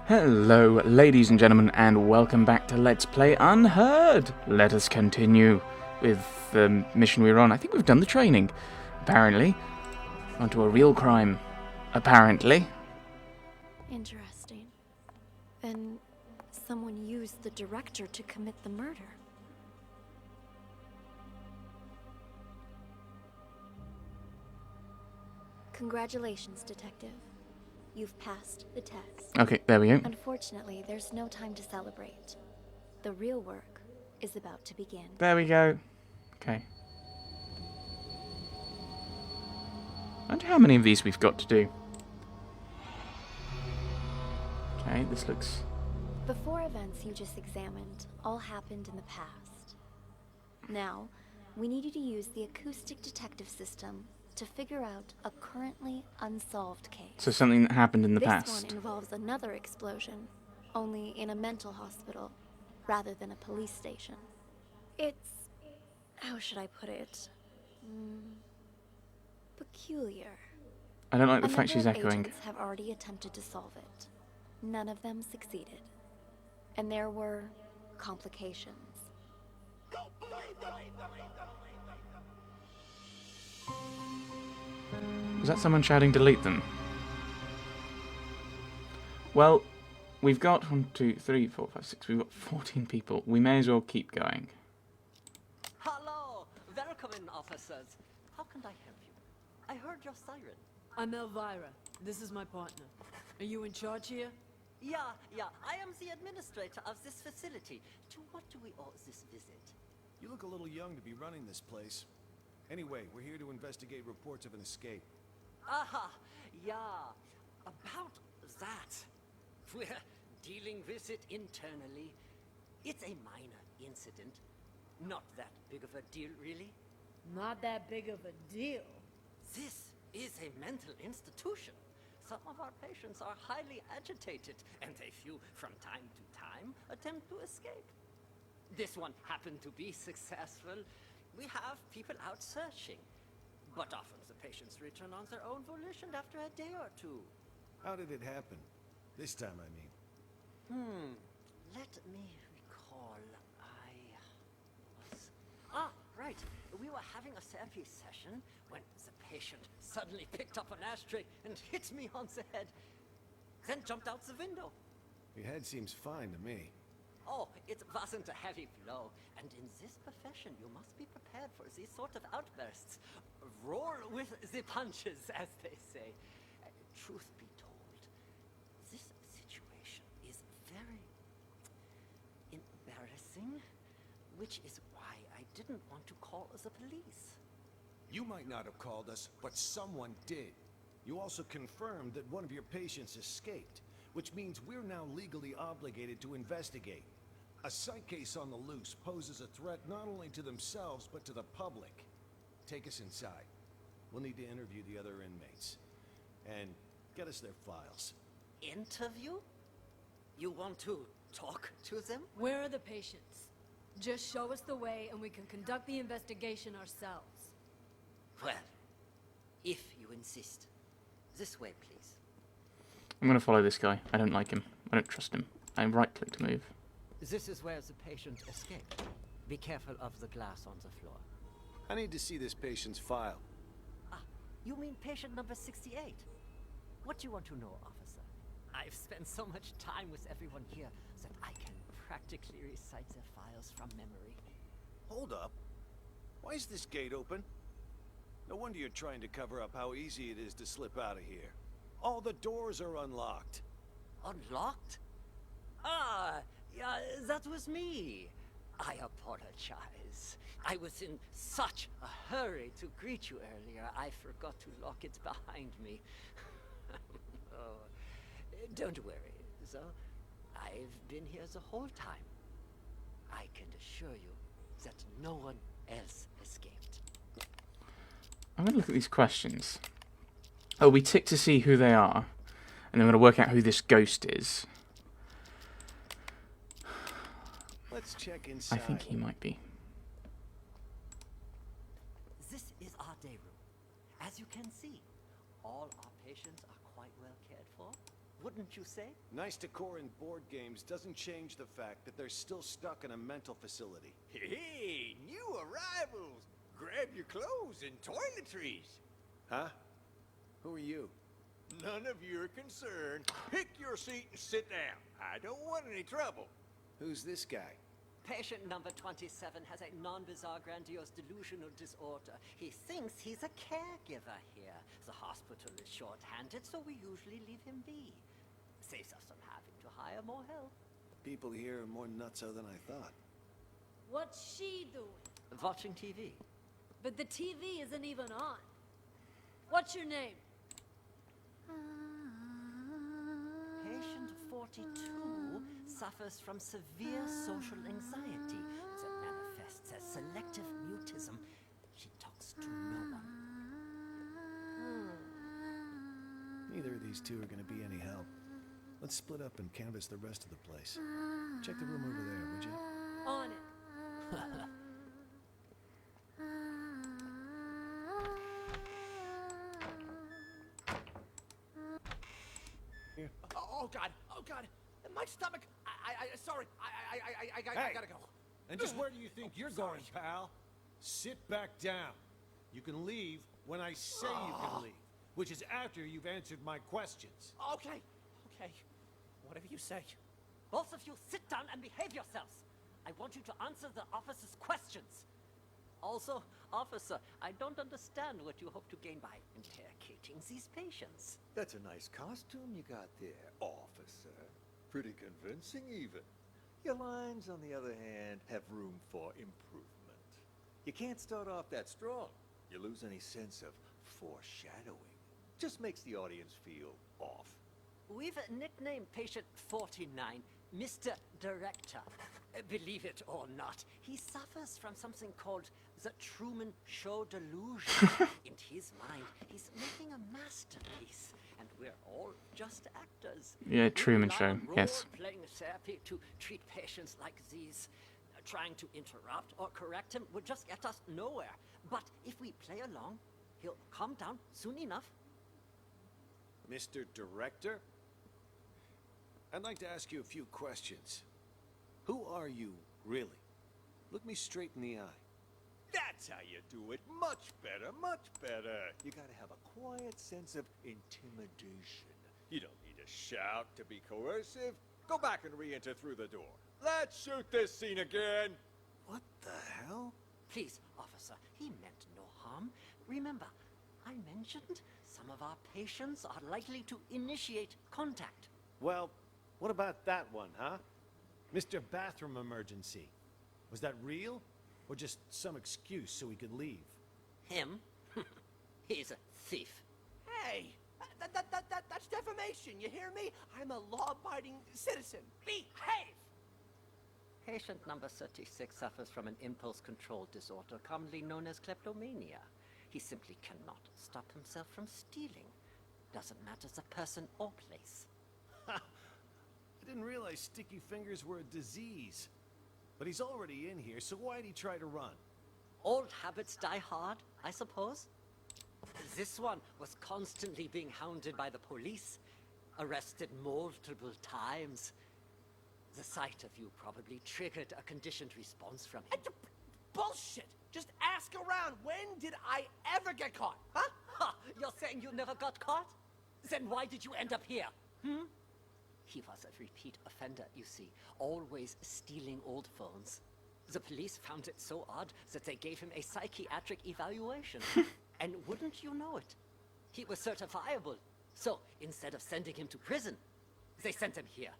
Hello, ladies and gentlemen, and welcome back to Let's Play Unheard. Let us continue with the mission we're on. I think we've done the training, apparently. Onto a real crime, apparently. Interesting. Then someone used the director to commit the murder. Congratulations, Detective. You've passed the test. Okay, there we go. Unfortunately, there's no time to celebrate. The real work is about to begin. There we go. Okay. I wonder how many of these we've got to do. Okay, this looks... The four events you just examined all happened in the past. Now, we need you to use the acoustic detective system to figure out a currently unsolved case. So something that happened in the past. This one involves another explosion, only in a mental hospital, rather than a police station. It's... how should I put it? Peculiar. I don't like the A fact she's number of echoing. agents have already attempted to solve it. None of them succeeded. And there were complications. Was that someone shouting delete them? Well, we've got 1, 2, 3, 4, 5, 6. We've got 14 people. We may as well keep going. Hello! Welcome in, officers. How can I help you? I heard your siren. I'm Elvira. This is my partner. Are you in charge here? Yeah. I am the administrator of this facility. To what do we owe this visit? You look a little young to be running this place. Anyway, we're here to investigate reports of an escape. Aha! Yeah. About that. We're dealing with it internally. It's a minor incident. Not that big of a deal, really. Not that big of a deal. This is a mental institution. Some of our patients are highly agitated, and a few, from time to time, attempt to escape. This one happened to be successful. We have people out searching, but often the patients return on their own volition after a day or two. How did it happen? This time, I mean. Let me recall. Right. We were having a therapy session when the patient suddenly picked up an ashtray and hit me on the head, then jumped out the window. Your head seems fine to me. Oh, it wasn't a heavy blow, and in this profession you must be prepared for these sort of outbursts. Roll with the punches, as they say. Truth be told, this situation is very embarrassing, which is why I didn't want to call the police. You might not have called us, but someone did. You also confirmed that one of your patients escaped, which means we're now legally obligated to investigate. A psych case on the loose poses a threat not only to themselves, but to the public. Take us inside. We'll need to interview the other inmates. And get us their files. Interview? You want to talk to them? Where are the patients? Just show us the way and we can conduct the investigation ourselves. Well, if you insist. This way, please. I'm going to follow this guy. I don't like him. I don't trust him. I right-click to move. This is where the patient escaped. Be careful of the glass on the floor. I need to see this patient's file. Ah, you mean patient number 68? What do you want to know, officer? I've spent so much time with everyone here that I can practically recite their files from memory. Hold up. Why is this gate open? No wonder you're trying to cover up how easy it is to slip out of here. All the doors are unlocked. Unlocked? Ah, yeah, that was me. I apologize. I was in such a hurry to greet you earlier, I forgot to lock it behind me. Oh, don't worry, though. I've been here the whole time. I can assure you that no one else escaped. I'm going to look at these questions. Oh, we tick to see who they are. And then we're going to work out who this ghost is. Let's check I inside. think he might be. This is our day room. As you can see, all our patients are quite well cared for. wouldn't you say? Nice decor in board games doesn't change the fact that they're still stuck in a mental facility. Hey, new arrivals! Grab your clothes and toiletries. Huh? Who are you? None of your concern. Pick your seat and sit down. I don't want any trouble. Who's this guy? Patient number 27 has a non-bizarre grandiose delusional disorder. He thinks he's a caregiver here. The hospital is short-handed, so we usually leave him be. Saves us from having to hire more help. People here are more nutso than I thought. What's she doing? Watching TV. But the TV isn't even on. What's your name? Patient 42 suffers from severe social anxiety that manifests as selective mutism. She talks to no one. Neither of these two are going to be any help. Let's split up and canvass the rest of the place. Check the room over there, would you? On it. Here. Oh God! Oh God! My stomach! Sorry. I Hey! gotta go. And just where do you think you're going, pal? Sit back down. You can leave when I say you can leave, which is after you've answered my questions. Okay. Whatever you say. Both of you sit down and behave yourselves. I want you to answer the officer's questions. Also, officer, I don't understand what you hope to gain by interrogating these patients. That's a nice costume you got there, officer. Pretty convincing, even. Your lines, on the other hand, have room for improvement. You can't start off that strong. You lose any sense of foreshadowing. Just makes the audience feel off. We've nicknamed patient 49 Mr. Director. Believe it or not, he suffers from something called the Truman Show delusion. In his mind, he's making a masterpiece, and we're all just actors. Yeah, Truman We Show, rely on yes. role-playing therapy to treat patients like these. Trying to interrupt or correct him would just get us nowhere. But if we play along, he'll calm down soon enough. Mr. Director? I'd like to ask you a few questions. Who are you, really? Look me straight in the eye. That's how you do it. Much better, much better. You gotta have a quiet sense of intimidation. You don't need to shout to be coercive. Go back and re-enter through the door. Let's shoot this scene again. What the hell? Please, officer, he meant no harm. Remember, I mentioned some of our patients are likely to initiate contact. Well, what about that one, huh? Mr. Bathroom Emergency. Was that real? Or just some excuse so he could leave? Him? He's a thief. Hey, that's defamation. You hear me? I'm a law-abiding citizen. Behave. Patient number 36 suffers from an impulse control disorder commonly known as kleptomania. He simply cannot stop himself from stealing. Doesn't matter the person or place. I didn't realize sticky fingers were a disease. But he's already in here, so why'd he try to run? Old habits die hard, I suppose. This one was constantly being hounded by the police, arrested multiple times. The sight of you probably triggered a conditioned response from him. Bullshit. Just ask around. When did I ever get caught? Huh? Ha! You're saying you never got caught? Then why did you end up here? He was a repeat offender, you see, always stealing old phones. The police found it so odd that they gave him a psychiatric evaluation. And wouldn't you know it? He was certifiable. So, instead of sending him to prison, they sent him here.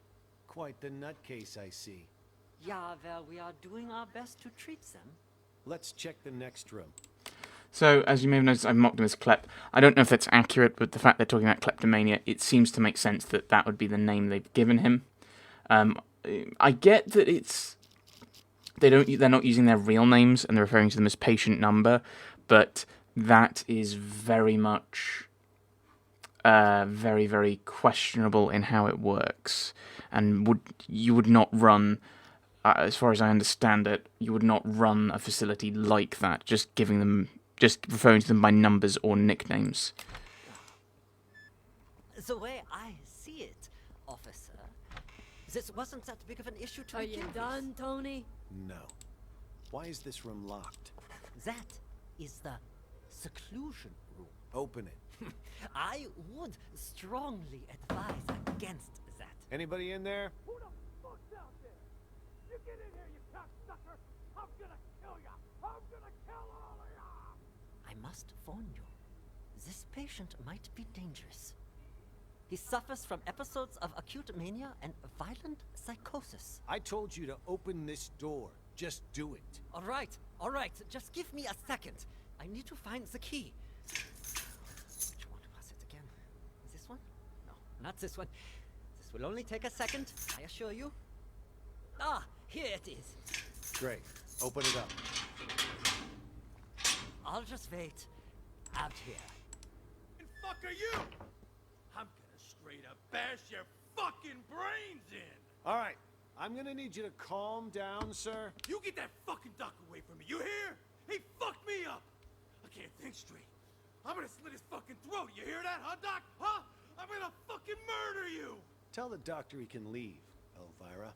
Quite the nutcase, I see. Yeah, well, we are doing our best to treat them. Let's check the next room. So, as you may have noticed, I've mocked him as Klep. I don't know if that's accurate, but the fact they're talking about kleptomania, it seems to make sense that that would be the name they've given him. I get that it's... They're not using their real names, and they're referring to them as patient number, but that is very much... very, very questionable in how it works. And you would not run... as far as I understand it, you would not run a facility like that, just referring to them by numbers or nicknames. The way I see it, officer. This wasn't that big of an issue to Are begin you with. done, Tony? No. Why is this room locked? That is the seclusion room. Open it. I would strongly advise against that. Anybody in there? Who the fuck's out there? You get in here, you cocksucker! I'm gonna kill ya! I'm gonna kill all of ya! I must warn you, this patient might be dangerous. He suffers from episodes of acute mania and violent psychosis. I told you to open this door. Just do it. All right, just give me a second. I need to find the key. Which one was it again? Is this one? No, not this one. This will only take a second, I assure you. Ah, here it is. Great. Open it up. I'll just wait out here. And fuck are you? I'm gonna straight up bash your fucking brains in! All right. I'm gonna need you to calm down, sir. You get that fucking duck away from me, you hear? He fucked me up! I can't think straight. I'm gonna slit his fucking throat, you hear that, huh, Doc? Huh? I'm gonna fucking murder you! Tell the doctor he can leave, Elvira.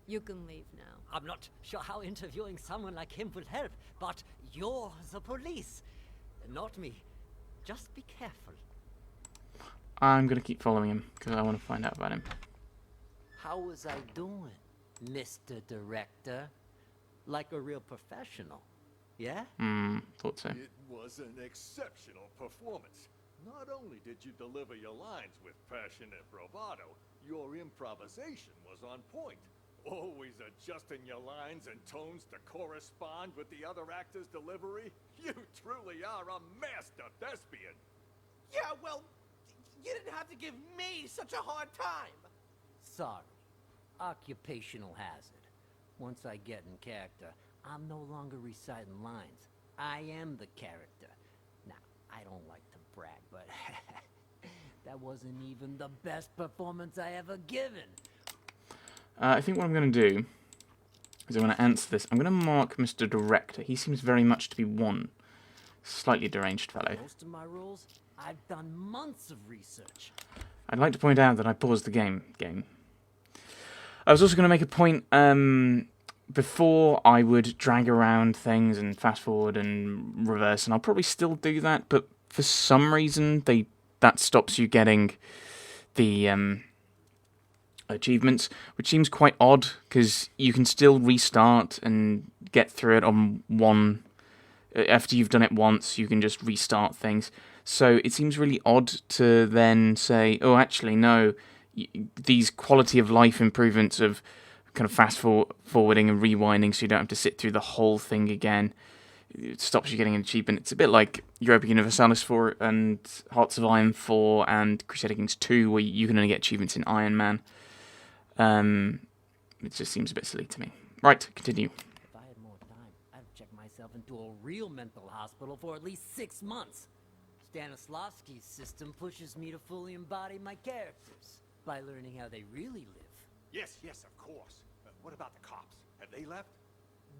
You can leave now. I'm not sure how interviewing someone like him will help, but you're the police, not me. Just be careful. I'm gonna keep following him because I want to find out about him. How was I doing, Mr. Director? Like a real professional, yeah? Thought so. It was an exceptional performance. Not only did you deliver your lines with passion and bravado, your improvisation was on point. Always adjusting your lines and tones to correspond with the other actor's delivery. You truly are a master thespian. Yeah, well, you didn't have to give me such a hard time! Sorry. Occupational hazard. Once I get in character, I'm no longer reciting lines. I am the character. Now, I don't like to brag, but that wasn't even the best performance I ever given. I think what I'm going to do is I'm going to answer this. I'm going to mark Mr. Director. He seems very much to be one slightly deranged fellow. Most of my roles, I've done months of research. I'd like to point out that I paused the game. I was also going to make a point, before I would drag around things and fast forward and reverse, and I'll probably still do that, but for some reason that stops you getting the achievements, which seems quite odd, because you can still restart and get through it on one. After you've done it once, you can just restart things. So it seems really odd to then say, oh, actually, no, these quality of life improvements of kind of fast forwarding and rewinding so you don't have to sit through the whole thing again. It stops you getting an achievement. It's a bit like Europa Universalis 4 and Hearts of Iron 4 and Crusader Kings 2, where you can only get achievements in Iron Man. It just seems a bit silly to me. Right, continue. If I had more time, I'd check myself into a real mental hospital for at least 6 months. Stanislavski's system pushes me to fully embody my characters by learning how they really live. Yes, of course. What about the cops? Have they left?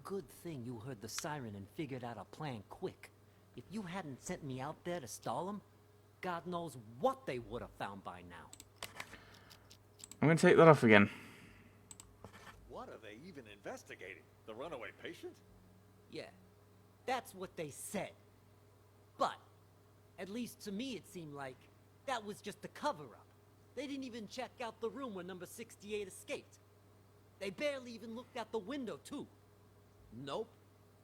Good thing you heard the siren and figured out a plan quick. If you hadn't sent me out there to stall them, God knows what they would have found by now. I'm going to take that off again. What are they even investigating? The runaway patient? Yeah, that's what they said. But, at least to me it seemed like that was just a cover-up. They didn't even check out the room where number 68 escaped. They barely even looked out the window, too. Nope.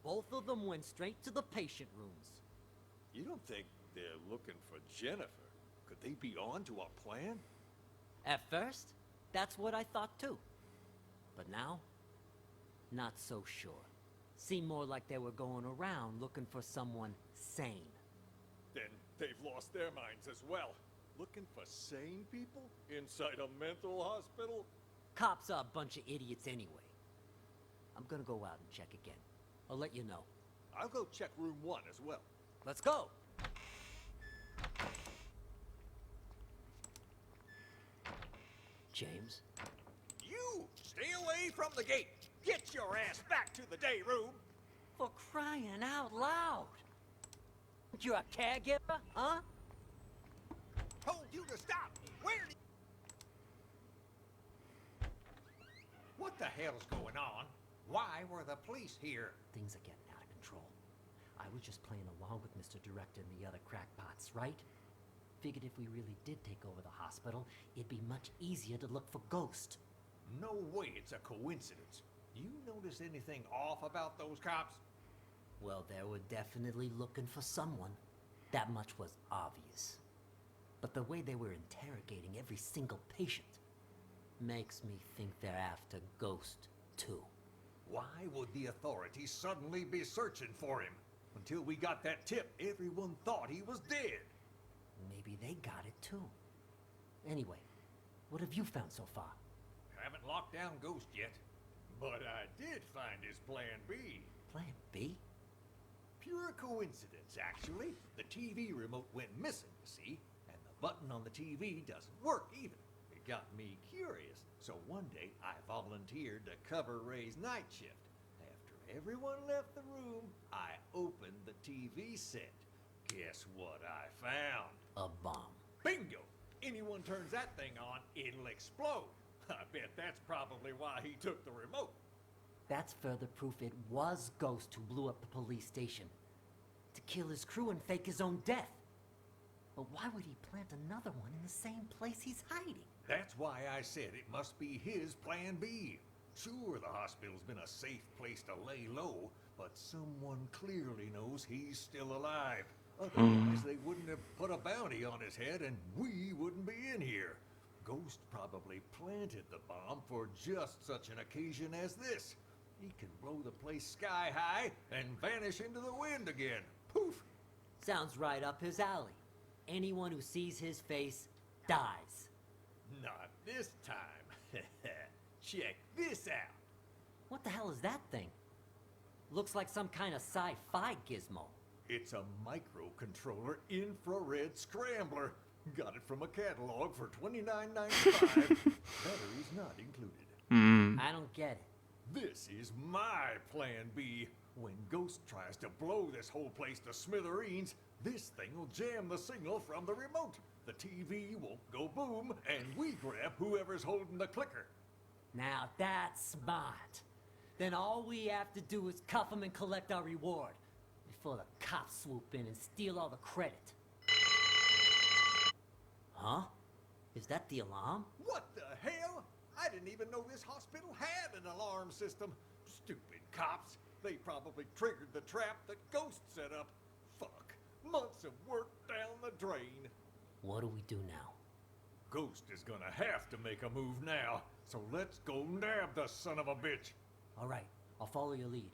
Both of them went straight to the patient rooms. You don't think they're looking for Jennifer? Could they be on to our plan? At first, that's what I thought, too. But now, not so sure. Seemed more like they were going around looking for someone sane. Then they've lost their minds as well. Looking for sane people inside a mental hospital? Cops are a bunch of idiots anyway. I'm gonna go out and check again. I'll let you know. I'll go check room 1 as well. Let's go! James? You! Stay away from the gate! Get your ass back to the day room! For crying out loud! You're a caregiver, huh? Told you What the hell's going on? Why were the police here? Things are getting out of control. I was just playing along with Mr. Director and the other crackpots, right? Figured if we really did take over the hospital, it'd be much easier to look for Ghost. No way it's a coincidence. You notice anything off about those cops? Well, they were definitely looking for someone. That much was obvious. But the way they were interrogating every single patient makes me think they're after Ghost, too. Why would the authorities suddenly be searching for him? Until we got that tip, everyone thought he was dead. Maybe they got it, too. Anyway, what have you found so far? Haven't locked down Ghost yet. But I did find his plan B. Plan B? Pure coincidence, actually. The TV remote went missing, you see, and the button on the TV doesn't work either. It got me curious, so one day I volunteered to cover Ray's night shift. After everyone left the room, I opened the TV set. Guess what I found? A bomb. Bingo! Anyone turns that thing on, it'll explode. I bet that's probably why he took the remote. That's further proof it was Ghost who blew up the police station. To kill his crew and fake his own death. But why would he plant another one in the same place he's hiding? That's why I said it must be his plan B. Sure, the hospital's been a safe place to lay low, but someone clearly knows he's still alive. Otherwise, they wouldn't have put a bounty on his head and we wouldn't be in here. Ghost probably planted the bomb for just such an occasion as this. He can blow the place sky high and vanish into the wind again. Poof! Sounds right up his alley. Anyone who sees his face dies. Not this time. Check this out. What the hell is that thing? Looks like some kind of sci-fi gizmo. It's a microcontroller infrared scrambler. Got it from a catalog for $29.95. Batteries not included. I don't get it. This is my plan B. When Ghost tries to blow this whole place to smithereens, this thing will jam the signal from the remote. The TV won't go boom, and we grab whoever's holding the clicker. Now that's smart. Then all we have to do is cuff him and collect our reward. Before the cops swoop in and steal all the credit. Huh? Is that the alarm? What the hell? I didn't even know this hospital had an alarm system. Stupid cops. They probably triggered the trap that Ghost set up. Fuck. Months of work down the drain. What do we do now? Ghost is gonna have to make a move now. So let's go nab the son of a bitch. All right, I'll follow your lead.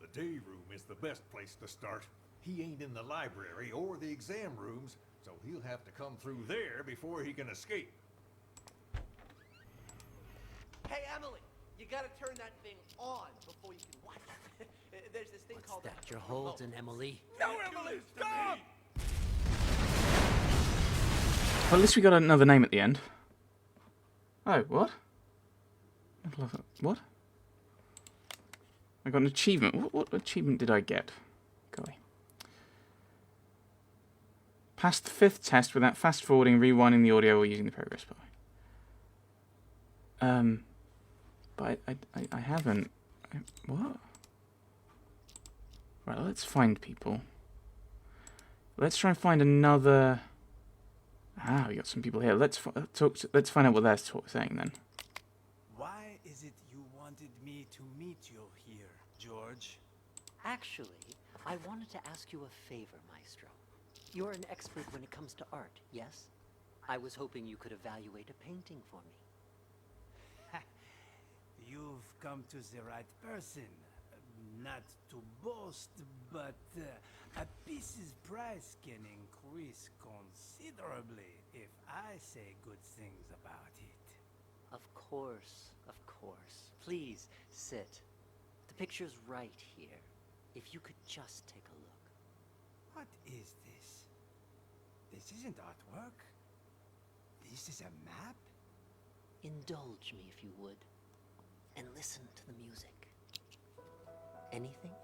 The day room is the best place to start. He ain't in the library or the exam rooms, so he'll have to come through there before he can escape. Hey, Emily, you gotta turn that thing on before you can watch it. There's this thing What's called that a you're remote. holding, Emily? No, Emily, stop! Well, at least we got another name at the end. Oh, what? What? I got an achievement. What achievement did I get? Golly. Passed the 5th test without fast forwarding, rewinding the audio, or using the progress bar. But I haven't. What? Right, let's find people. Let's try and find another. Ah, we got some people here. Let's find out what they're saying then. Why is it you wanted me to meet you here, George? Actually, I wanted to ask you a favor, Maestro. You're an expert when it comes to art, yes? I was hoping you could evaluate a painting for me. You've come to the right person. Not to boast, but a piece's price can increase considerably if I say good things about it. Of course, of course. Please, sit. The picture's right here. If you could just take a look. What is this? This isn't artwork. This is a map? Indulge me if you would. And listen to the music. Anything?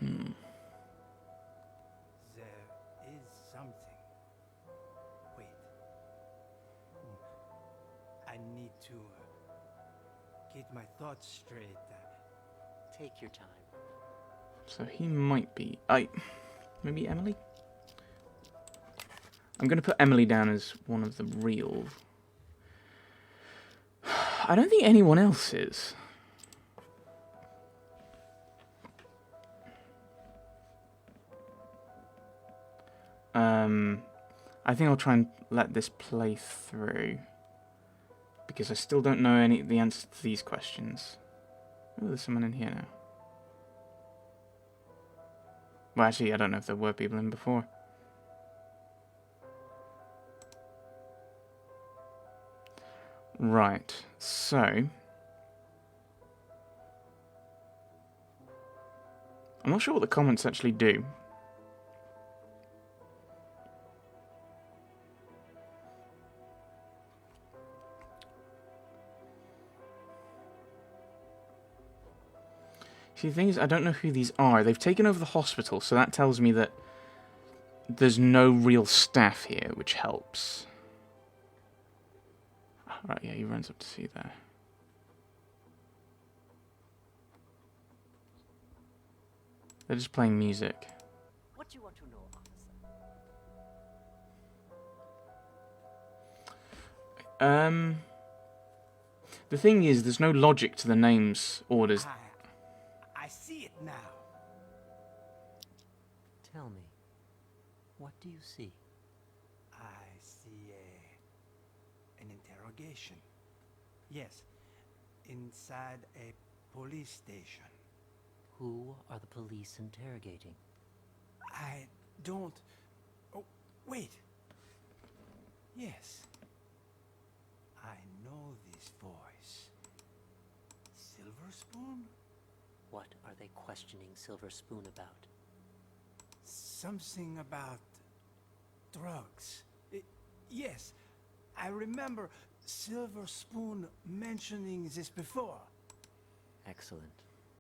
There is something. Wait. I need to get my thoughts straight. Take your time. So he might be... maybe Emily? I'm going to put Emily down as one of the real... I don't think anyone else is. I think I'll try and let this play through, because I still don't know the answers to these questions. Oh, there's someone in here now. Well, actually, I don't know if there were people in before. Right, so... I'm not sure what the comments actually do. See, the thing is, I don't know who these are. They've taken over the hospital, so that tells me that there's no real staff here, which helps. Right, yeah, he runs up to see there. They're just playing music. What do you want to know, officer? The thing is, there's no logic to the names orders. I see it now. Tell me, what do you see? I see an interrogation. Yes, inside a police station. Who are the police interrogating? I don't... Oh, wait. Yes. I know this voice. Silver Spoon? What are they questioning Silver Spoon about? Something about drugs. Yes, I remember Silver Spoon mentioning this before. Excellent.